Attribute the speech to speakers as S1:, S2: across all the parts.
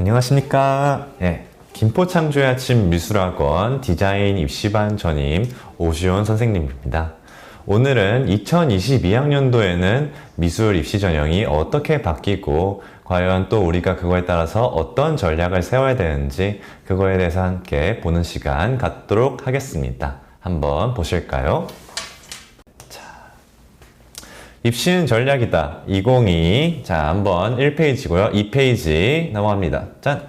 S1: 안녕하십니까. 김포창조의 아침 미술학원 디자인 입시반 전임 오시온 선생님입니다. 오늘은 2022학년도에는 미술 입시 전형이 어떻게 바뀌고 과연 또 우리가 그거에 따라서 어떤 전략을 세워야 되는지 그거에 대해서 함께 보는 시간 갖도록 하겠습니다. 한번 보실까요? 입시는 전략이다. 2022. 자, 한번 1페이지고요. 2페이지 넘어갑니다. 짠!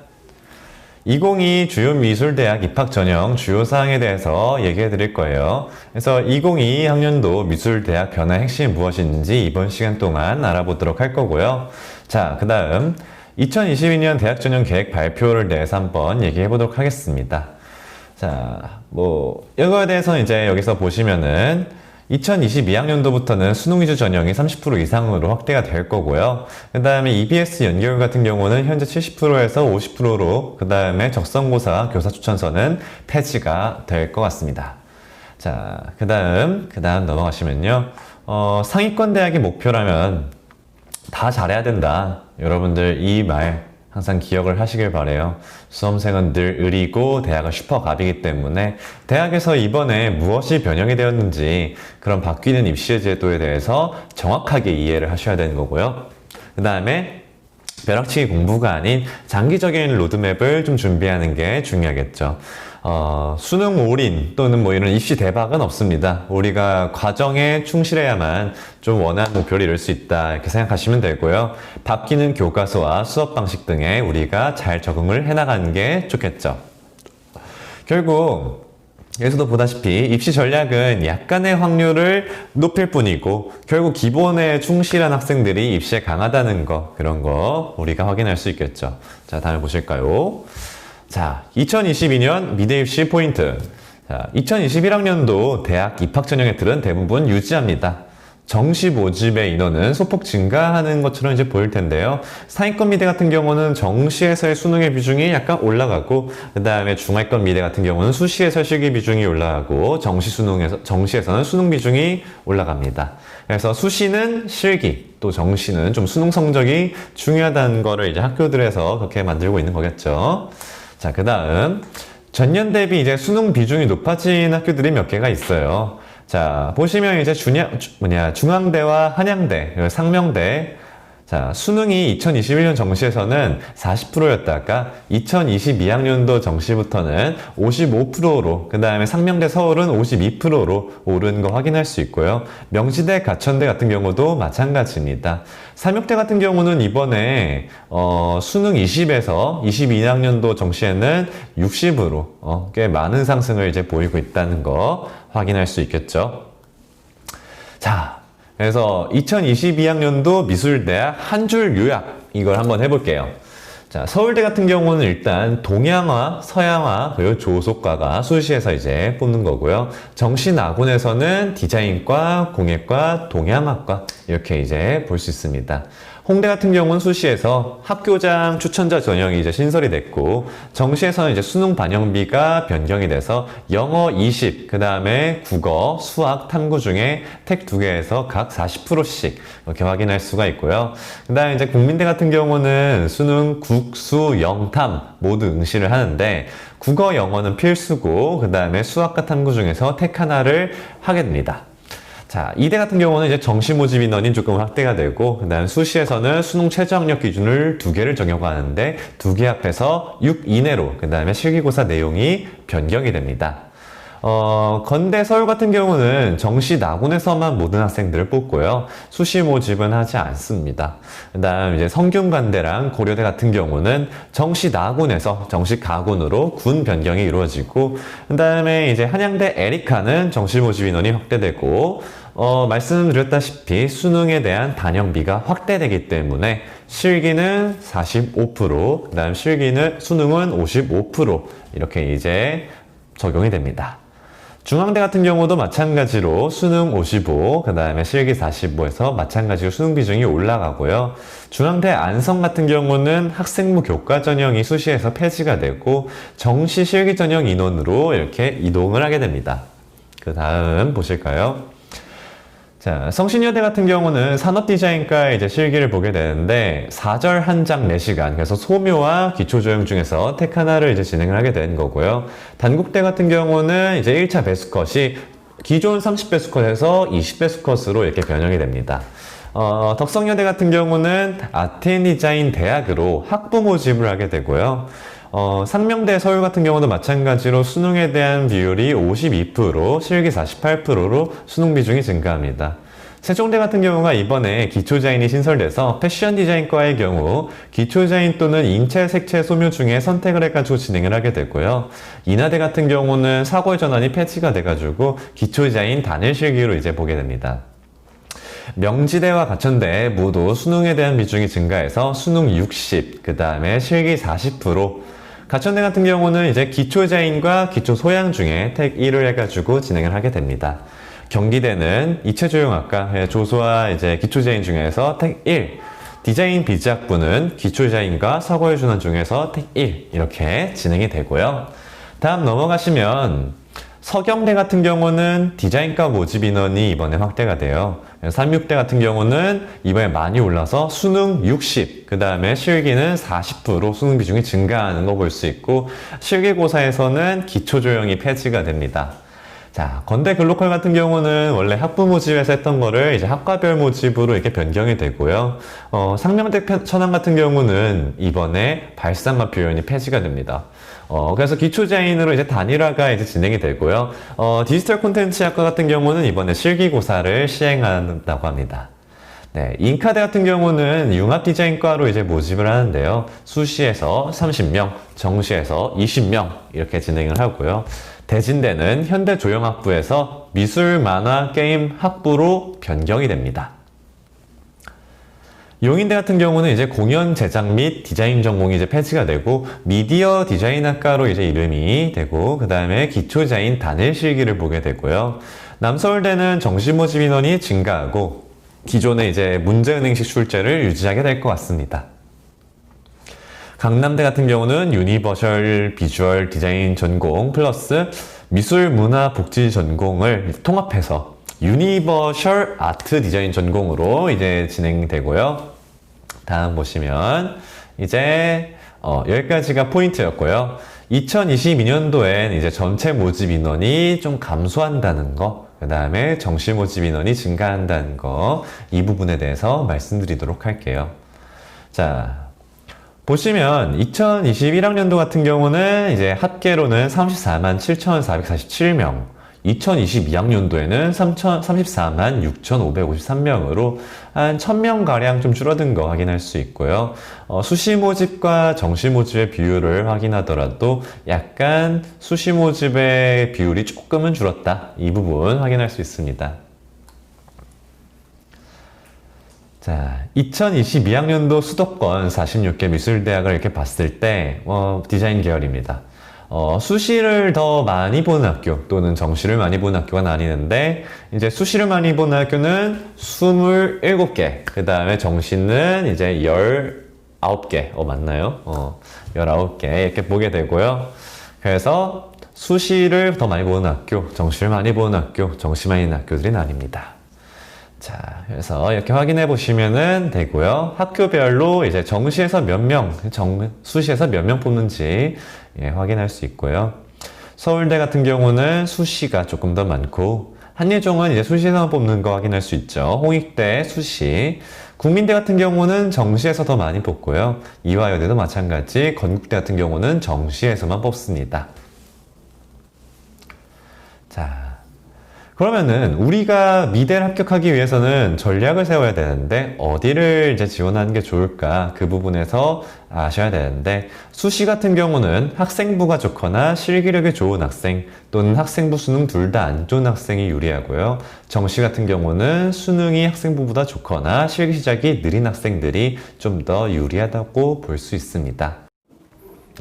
S1: 2022 주요 미술대학 입학 전형 주요 사항에 대해서 얘기해 드릴 거예요. 그래서 2022 학년도 미술대학 변화의 핵심이 무엇인지 이번 시간 동안 알아보도록 할 거고요. 자, 그 다음 2022년 대학 전형 계획 발표를 대해서 한번 얘기해 보도록 하겠습니다. 자, 이거에 대해서는 이제 여기서 보시면은 2022학년도부터는 수능 위주 전형이 30% 이상으로 확대가 될 거고요. 그 다음에 EBS 연결 같은 경우는 현재 70%에서 50%로 그 다음에 적성고사 교사 추천서는 폐지가 될 것 같습니다. 자, 그 다음 넘어가시면요. 상위권 대학의 목표라면 다 잘해야 된다. 여러분들 이 말 항상 기억을 하시길 바래요. 수험생은 늘 을이고 대학은 슈퍼갑이기 때문에 대학에서 이번에 무엇이 변형이 되었는지 그런 바뀌는 입시 제도에 대해서 정확하게 이해를 하셔야 되는 거고요. 그 다음에 벼락치기 공부가 아닌 장기적인 로드맵을 좀 준비하는 게 중요하겠죠. 수능 올인 또는 이런 입시 대박은 없습니다. 우리가 과정에 충실해야만 좀 원하는 목표를 이룰 수 있다 이렇게 생각하시면 되고요. 바뀌는 교과서와 수업 방식 등에 우리가 잘 적응을 해나가는 게 좋겠죠. 결국 여기서도 보다시피 입시 전략은 약간의 확률을 높일 뿐이고 결국 기본에 충실한 학생들이 입시에 강하다는 거 그런 거 우리가 확인할 수 있겠죠. 자, 다음에 보실까요? 자, 2022년 미대 입시 포인트. 자, 2021학년도 대학 입학 전형의 틀은 대부분 유지합니다. 정시 모집의 인원은 소폭 증가하는 것처럼 이제 보일 텐데요. 상위권 미대 같은 경우는 정시에서의 수능의 비중이 약간 올라가고, 그 다음에 중하위권 미대 같은 경우는 수시에서 실기 비중이 올라가고, 정시에서는 수능 비중이 올라갑니다. 그래서 수시는 실기, 또 정시는 좀 수능 성적이 중요하다는 거를 이제 학교들에서 그렇게 만들고 있는 거겠죠. 자, 그 다음 전년 대비 이제 수능 비중이 높아진 학교들이 몇 개가 있어요. 자, 보시면 이제 중앙대와 한양대, 상명대. 자, 수능이 2021년 정시에서는 40%였다가 2022학년도 정시부터는 55%로, 그 다음에 상명대 서울은 52%로 오른 거 확인할 수 있고요. 명지대, 가천대 같은 경우도 마찬가지입니다. 삼육대 같은 경우는 이번에 수능 20에서 22학년도 정시에는 60으로 꽤 많은 상승을 이제 보이고 있다는 거 확인할 수 있겠죠. 자, 그래서 2022학년도 미술대학 한 줄 요약 이걸 한번 해볼게요. 자, 서울대 같은 경우는 일단 동양화, 서양화, 그리고 조속과가 수시에서 이제 뽑는 거고요. 정시나곤에서는 디자인과, 공예과, 동양학과 이렇게 이제 볼 수 있습니다. 홍대 같은 경우는 수시에서 학교장 추천자 전형이 이제 신설이 됐고, 정시에서는 이제 수능 반영비가 변경이 돼서 영어 20, 그 다음에 국어, 수학, 탐구 중에 택 2개에서 각 40%씩 이렇게 확인할 수가 있고요. 그 다음에 이제 국민대 같은 경우는 수능 국, 수, 영, 탐 모두 응시를 하는데, 국어, 영어는 필수고, 그 다음에 수학과 탐구 중에서 택 하나를 하게 됩니다. 자, 이대 같은 경우는 이제 정시 모집 인원이 조금 확대가 되고, 그 다음 수시에서는 수능 최저학력 기준을 2개를 적용하는데, 2개 합해서 6 이내로, 그 다음에 실기고사 내용이 변경이 됩니다. 건대 서울 같은 경우는 정시 나곤에서만 모든 학생들을 뽑고요. 수시 모집은 하지 않습니다. 그 다음 이제 성균관대랑 고려대 같은 경우는 정시 나곤에서 정시 가곤으로 군 변경이 이루어지고, 그 다음에 이제 한양대 에리카는 정시 모집 인원이 확대되고, 말씀드렸다시피 수능에 대한 반영비가 확대되기 때문에 실기는 45%, 그 다음 수능은 55% 이렇게 이제 적용이 됩니다. 중앙대 같은 경우도 마찬가지로 수능 55, 그 다음에 실기 45에서 마찬가지로 수능 비중이 올라가고요. 중앙대 안성 같은 경우는 학생부 교과 전형이 수시에서 폐지가 되고 정시 실기 전형 인원으로 이렇게 이동을 하게 됩니다. 그 다음 보실까요? 자, 성신여대 같은 경우는 산업디자인과의 이제 실기를 보게 되는데 4절 한 장 4시간, 그래서 소묘와 기초조형 중에서 택 하나를 이제 진행을 하게 되는 거고요. 단국대 같은 경우는 이제 1차 배수컷이 기존 30배수컷에서 20배수컷으로 이렇게 변형이 됩니다. 덕성여대 같은 경우는 아트앤디자인 대학으로 학부 모집을 하게 되고요. 상명대 서울 같은 경우도 마찬가지로 수능에 대한 비율이 52%, 실기 48%로 수능 비중이 증가합니다. 세종대 같은 경우가 이번에 기초디자인이 신설돼서 패션 디자인과의 경우 기초디자인 또는 인체, 색채, 소묘 중에 선택을 해가지고 진행을 하게 되고요. 인하대 같은 경우는 사고의 전환이 패치가 돼가지고 기초디자인 단일 실기로 이제 보게 됩니다. 명지대와 가천대 모두 수능에 대한 비중이 증가해서 수능 60, 그 다음에 실기 40%, 가천대 같은 경우는 이제 기초디자인과 기초소양 중에 택 1을 해가지고 진행을 하게 됩니다. 경기대는 이체조형학과 조소와 이제 기초디자인 중에서 택 1, 디자인 비작부는 기초디자인과 사고의 준환 중에서 택 1 이렇게 진행이 되고요. 다음 넘어가시면 서경대 같은 경우는 디자인과 모집 인원이 이번에 확대가 돼요. 삼육대 같은 경우는 이번에 많이 올라서 수능 60, 그 다음에 실기는 40% 수능 비중이 증가하는 거 볼 수 있고, 실기고사에서는 기초조형이 폐지가 됩니다. 자, 건대 글로컬 같은 경우는 원래 학부 모집에서 했던 거를 이제 학과별 모집으로 이렇게 변경이 되고요. 상명대 천안 같은 경우는 이번에 발상과 표현이 폐지가 됩니다. 그래서 기초디자인으로 이제 단일화가 이제 진행이 되고요. 디지털 콘텐츠 학과 같은 경우는 이번에 실기고사를 시행한다고 합니다. 네, 인카대 같은 경우는 융합디자인과로 이제 모집을 하는데요. 수시에서 30명, 정시에서 20명 이렇게 진행을 하고요. 대진대는 현대조형학부에서 미술, 만화, 게임 학부로 변경이 됩니다. 용인대 같은 경우는 이제 공연 제작 및 디자인 전공이 이제 폐지가 되고 미디어 디자인학과로 이제 이름이 되고, 그 다음에 기초 디자인 단일 실기를 보게 되고요. 남서울대는 정시 모집 인원이 증가하고 기존의 이제 문제은행식 출제를 유지하게 될 것 같습니다. 강남대 같은 경우는 유니버셜 비주얼 디자인 전공 플러스 미술 문화 복지 전공을 통합해서 유니버셜 아트 디자인 전공으로 이제 진행되고요. 다음 보시면 이제 여기까지가 포인트였고요. 2022년도엔 이제 전체 모집 인원이 좀 감소한다는 거, 그 다음에 정시 모집 인원이 증가한다는 거, 이 부분에 대해서 말씀드리도록 할게요. 자, 보시면 2021학년도 같은 경우는 이제 합계로는 34만 7,447명, 2022학년도에는 34만 6,553명으로 한 1,000명가량 좀 줄어든 거 확인할 수 있고요. 수시 모집과 정시 모집의 비율을 확인하더라도 약간 수시 모집의 비율이 조금은 줄었다. 이 부분 확인할 수 있습니다. 자, 2022학년도 수도권 46개 미술대학을 이렇게 봤을 때 디자인 계열입니다. 수시를 더 많이 보는 학교 또는 정시를 많이 보는 학교가 나뉘는데, 이제 수시를 많이 보는 학교는 27개, 그 다음에 정시는 이제 19개, 맞나요? 19개 이렇게 보게 되고요. 그래서 수시를 더 많이 보는 학교, 정시를 많이 보는 학교, 정시 많이 있는 학교들이 나뉩니다. 자, 그래서 이렇게 확인해 보시면은 되고요. 학교별로 이제 정시에서 몇 명, 수시에서 몇 명 뽑는지 확인할 수 있고요. 서울대 같은 경우는 수시가 조금 더 많고, 한예종은 이제 수시에서만 뽑는 거 확인할 수 있죠. 홍익대 수시, 국민대 같은 경우는 정시에서 더 많이 뽑고요. 이화여대도 마찬가지, 건국대 같은 경우는 정시에서만 뽑습니다. 자, 그러면은 우리가 미대를 합격하기 위해서는 전략을 세워야 되는데 어디를 이제 지원하는 게 좋을까, 그 부분에서 아셔야 되는데, 수시 같은 경우는 학생부가 좋거나 실기력이 좋은 학생 또는 학생부 수능 둘 다 안 좋은 학생이 유리하고요. 정시 같은 경우는 수능이 학생부보다 좋거나 실기 시작이 느린 학생들이 좀 더 유리하다고 볼 수 있습니다.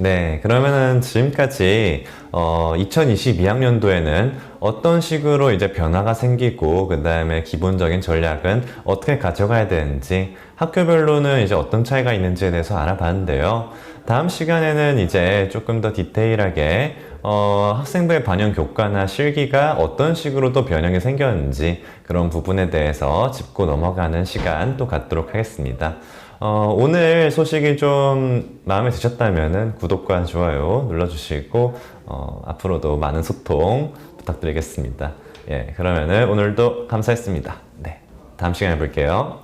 S1: 네, 그러면은 지금까지 2022학년도에는 어떤 식으로 이제 변화가 생기고, 그 다음에 기본적인 전략은 어떻게 가져가야 되는지, 학교별로는 이제 어떤 차이가 있는지에 대해서 알아봤는데요. 다음 시간에는 이제 조금 더 디테일하게 학생들 반영 교과나 실기가 어떤 식으로 또 변형이 생겼는지 그런 부분에 대해서 짚고 넘어가는 시간 또 갖도록 하겠습니다. 오늘 소식이 좀 마음에 드셨다면 구독과 좋아요 눌러주시고 앞으로도 많은 소통 부탁드리겠습니다. 예, 그러면은 오늘도 감사했습니다. 네, 다음 시간에 볼게요.